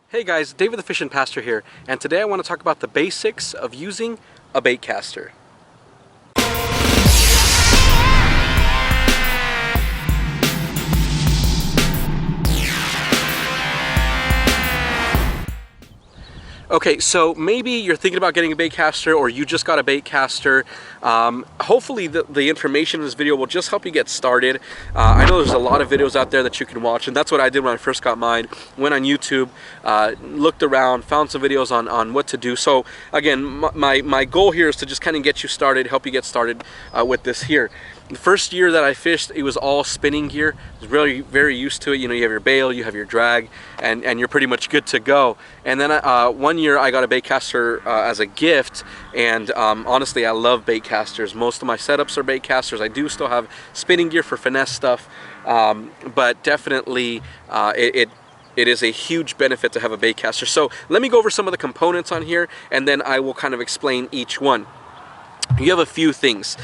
Hey guys, David the Fishing Pastor here, and today I want to talk about the basics of using a baitcaster. Okay, so maybe you're thinking about getting a baitcaster, or you just got a baitcaster. Hopefully the information in this video will just help you get started. I know there's a lot of videos out there that you can watch, and that's what I did when I first got mine. Went on YouTube, looked around, found some videos on what to do. So again, my goal here is to just kind of get you started, help you get started with this here. The first year that I fished, it was all spinning gear. I was really very used to it. You know, you have your bail, you have your drag, and you're pretty much good to go. And then one year I got a baitcaster as a gift, and honestly, I love baitcasters. Most of my setups are baitcasters. I do still have spinning gear for finesse stuff, but definitely it is a huge benefit to have a baitcaster. So let me go over some of the components on here, and then I will kind of explain each one. You have a few things.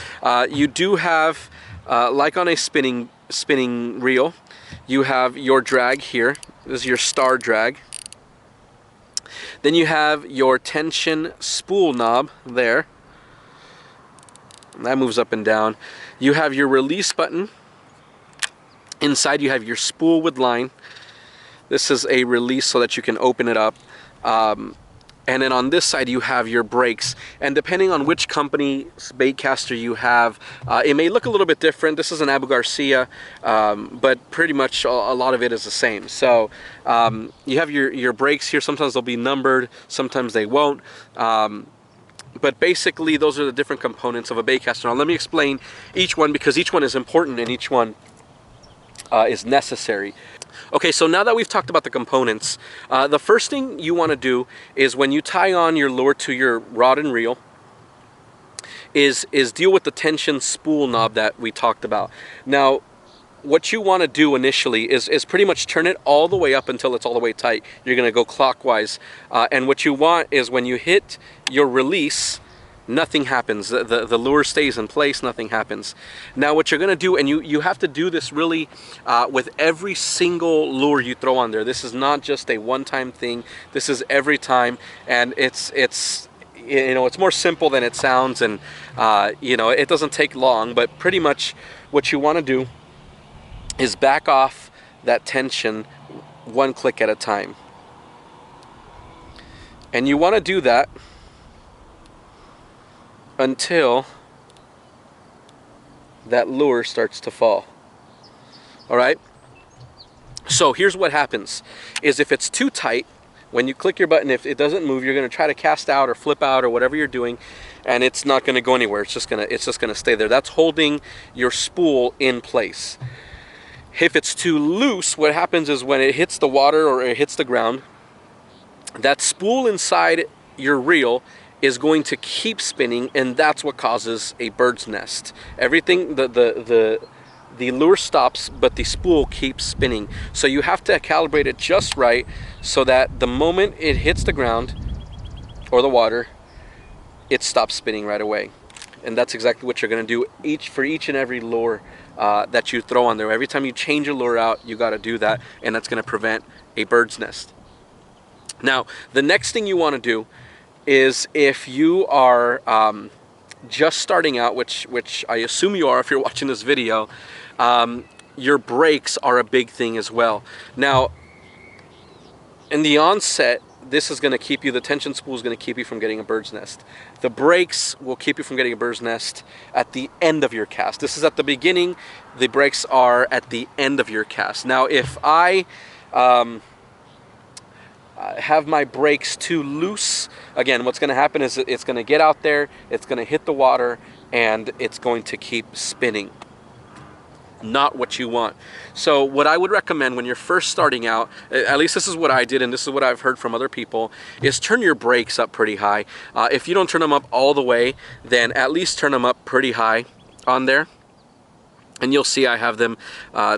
You do have, like on a spinning reel, you have your drag here. This is your star drag. Then you have your tension spool knob there. That moves up and down. You have your release button. Inside you have your spool with line. This is a release so that you can open it up. And then on this side you have your brakes, and depending on which company's baitcaster you have, it may look a little bit different. This is an Abu Garcia, but pretty much a lot of it is the same. So you have your brakes here. Sometimes they'll be numbered, sometimes they won't. But basically those are the different components of a baitcaster. Now let me explain each one, because each one is important and each one is necessary. Okay, so now that we've talked about the components, the first thing you want to do is when you tie on your lure to your rod and reel is deal with the tension spool knob that we talked about. Now, what you want to do initially is pretty much turn it all the way up until it's all the way tight. You're going to go clockwise. And what you want is when you hit your release, nothing happens. The lure stays in place, nothing happens. Now what you're going to do, and you have to do this really with every single lure you throw on there. This is not just a one-time thing. This is every time, and it's you know, it's more simple than it sounds, and you know, it doesn't take long, but pretty much what you want to do is back off that tension one click at a time. And you want to do that until that lure starts to fall. All right, so here's what happens is if it's too tight, when you click your button, if it doesn't move, you're going to try to cast out or flip out or whatever you're doing, and it's not going to go anywhere. It's just going to stay there. That's holding your spool in place. If it's too loose, what happens is when it hits the water or it hits the ground, that spool inside your reel is going to keep spinning, and that's what causes a bird's nest. Everything, the lure stops, but the spool keeps spinning. So you have to calibrate it just right so that the moment it hits the ground or the water, it stops spinning right away. And that's exactly what you're going to do for each and every lure that you throw on there. Every time you change a lure out, you got to do that, and that's going to prevent a bird's nest. Now, the next thing you want to do is if you are just starting out, which I assume you are if you're watching this video, your brakes are a big thing as well. Now, in the onset, this is going to keep you, the tension spool is going to keep you from getting a bird's nest. The brakes will keep you from getting a bird's nest at the end of your cast. This is at the beginning, the brakes are at the end of your cast. Now, if I have my brakes too loose, again, what's going to happen is it's going to get out there, it's going to hit the water, and it's going to keep spinning. Not what you want. So what I would recommend when you're first starting out, at least this is what I did, and this is what I've heard from other people, is turn your brakes up pretty high. If you don't turn them up all the way, then at least turn them up pretty high on there. And you'll see I have them,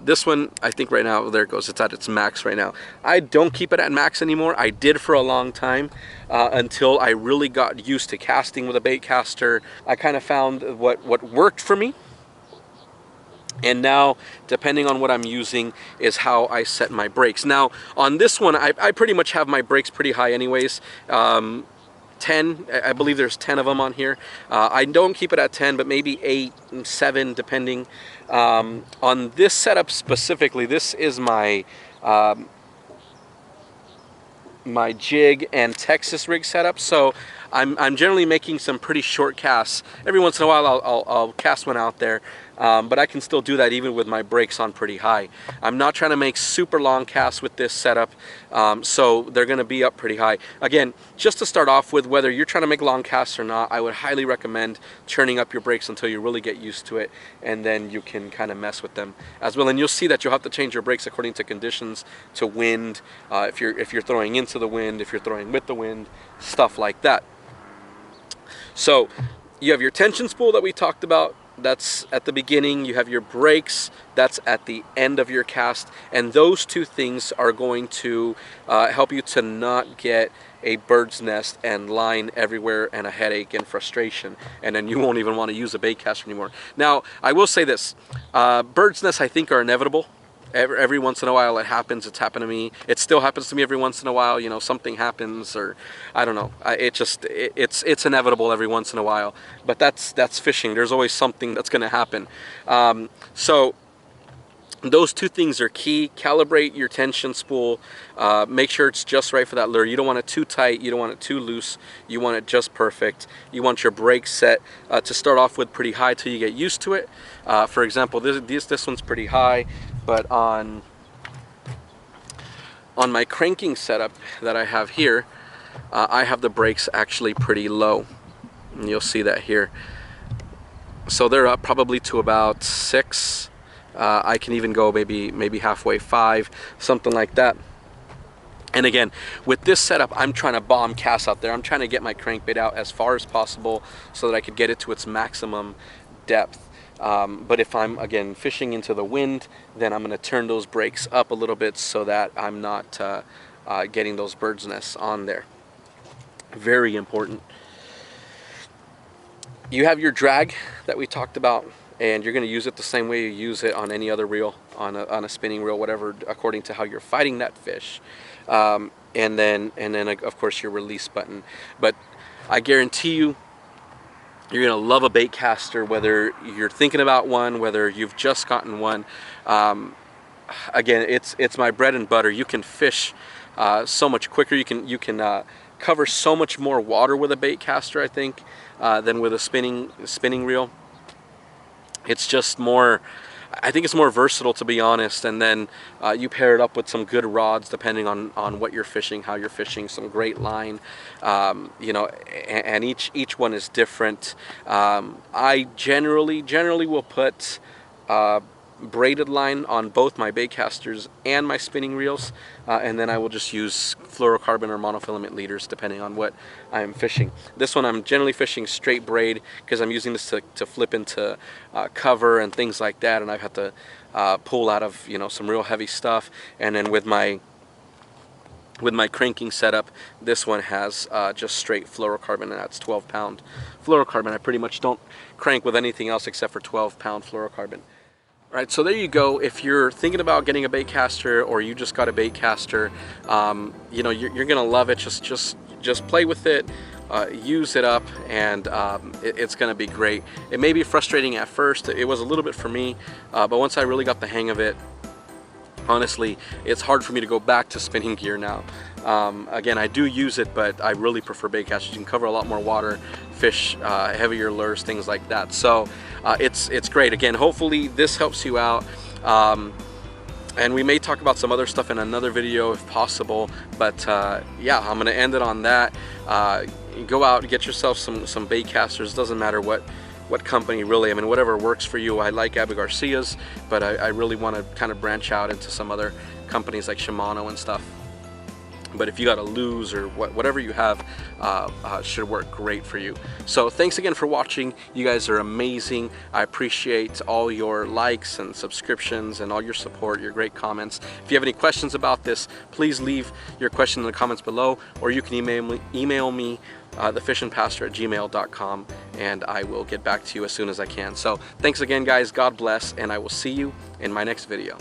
this one, I think right now, there it goes, it's at its max right now. I don't keep it at max anymore. I did for a long time until I really got used to casting with a baitcaster. I kind of found what worked for me. And now, depending on what I'm using, is how I set my brakes. Now, on this one, I pretty much have my brakes pretty high anyways. 10, I believe there's 10 of them on here. I don't keep it at 10, but maybe 8, 7, depending. On this setup specifically, this is my my jig and Texas rig setup, so I'm generally making some pretty short casts. Every once in a while I'll cast one out there, but I can still do that even with my brakes on pretty high. I'm not trying to make super long casts with this setup, so they're going to be up pretty high. Again, just to start off with, whether you're trying to make long casts or not, I would highly recommend turning up your brakes until you really get used to it, and then you can kind of mess with them as well. And you'll see that you'll have to change your brakes according to conditions, to wind, if you're throwing into the wind, if you're throwing with the wind, stuff like that. So you have your tension spool that we talked about, that's at the beginning. You have your brakes, that's at the end of your cast, and those two things are going to help you to not get a bird's nest and line everywhere and a headache and frustration, and then you won't even want to use a baitcaster anymore. Now, I will say this, bird's nests I think are inevitable. Every once in a while it happens. It's happened to me. It still happens to me every once in a while. You know, something happens, or I don't know. It's inevitable every once in a while. But that's fishing. There's always something that's going to happen. So those two things are key. Calibrate your tension spool. Make sure it's just right for that lure. You don't want it too tight. You don't want it too loose. You want it just perfect. You want your brakes set to start off with pretty high till you get used to it. For example, this one's pretty high, but on my cranking setup that I have here, I have the brakes actually pretty low. And you'll see that here. So they're up probably to about 6. I can even go maybe halfway 5, something like that. And again, with this setup, I'm trying to bomb cast out there. I'm trying to get my crankbait out as far as possible so that I could get it to its maximum depth. But if I'm, again, fishing into the wind, then I'm going to turn those brakes up a little bit so that I'm not getting those bird's nests on there. Very important. You have your drag that we talked about, and you're going to use it the same way you use it on any other reel, on a spinning reel, whatever, according to how you're fighting that fish. And then of course your release button. But I guarantee you, you're going to love a baitcaster, whether you're thinking about one, whether you've just gotten one. Again, it's my bread and butter. You can fish so much quicker. You can cover so much more water with a baitcaster, I think, than with a spinning reel. It's just more, I think it's more versatile, to be honest. And then you pair it up with some good rods, depending on what you're fishing, how you're fishing, some great line, you know, and each one is different. I generally will put braided line on both my baitcasters and my spinning reels, and then I will just use fluorocarbon or monofilament leaders depending on what I'm fishing. This one I'm generally fishing straight braid because I'm using this to flip into cover and things like that, and I've had to pull out of, you know, some real heavy stuff. And then with my cranking setup, this one has just straight fluorocarbon, and that's 12-pound fluorocarbon. I pretty much don't crank with anything else except for 12-pound fluorocarbon. All right, so there you go. If you're thinking about getting a baitcaster, or you just got a baitcaster, you know, you're gonna love it. Just play with it, use it up, and it's gonna be great. It may be frustrating at first. It was a little bit for me, but once I really got the hang of it, honestly, it's hard for me to go back to spinning gear now. Again, I do use it, but I really prefer baitcasters. You can cover a lot more water, fish heavier lures, things like that. So it's great. Again, hopefully this helps you out. And we may talk about some other stuff in another video if possible. But yeah, I'm gonna end it on that. Go out and get yourself some baitcasters. Doesn't matter what company, really. I mean, whatever works for you. I like Abu Garcia's, but I really want to kind of branch out into some other companies like Shimano and stuff. But if you got a lose or whatever you have, should work great for you. So thanks again for watching. You guys are amazing. I appreciate all your likes and subscriptions and all your support, your great comments. If you have any questions about this, please leave your question in the comments below, or you can email me thefishandpastor@gmail.com, and I will get back to you as soon as I can. So thanks again, guys. God bless, and I will see you in my next video.